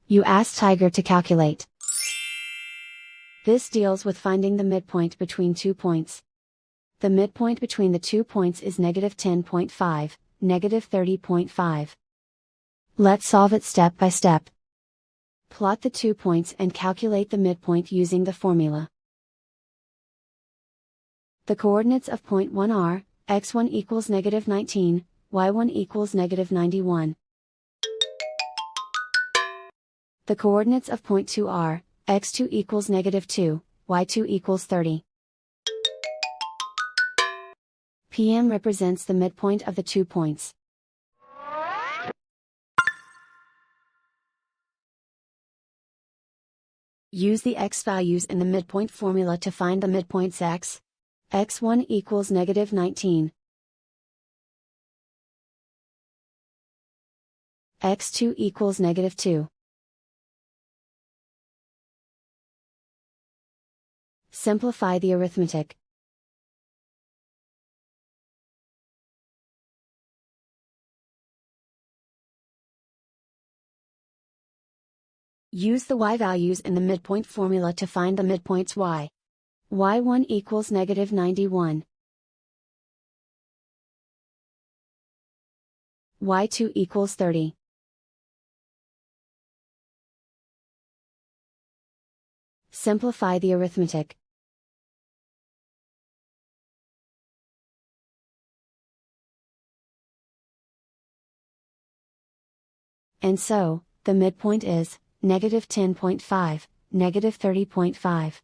You ask Tiger to calculate. This deals with finding the midpoint between 2 points. The midpoint between the 2 points is -10.5, -30.5. Let's solve it step by step. Plot the 2 points and calculate the midpoint using the formula. The coordinates of point 1 are, x1 equals -19, y1 equals -91. The coordinates of point 2 are, x2 equals -2, y2 equals 30. PM represents the midpoint of the 2 points. Use the x values in the midpoint formula to find the midpoints x. x1 equals -19. x2 equals -2. Simplify the arithmetic. Use the y values in the midpoint formula to find the midpoints y. y1 equals -91. y2 equals 30. Simplify the arithmetic. And so, the midpoint is, -10.5, -30.5.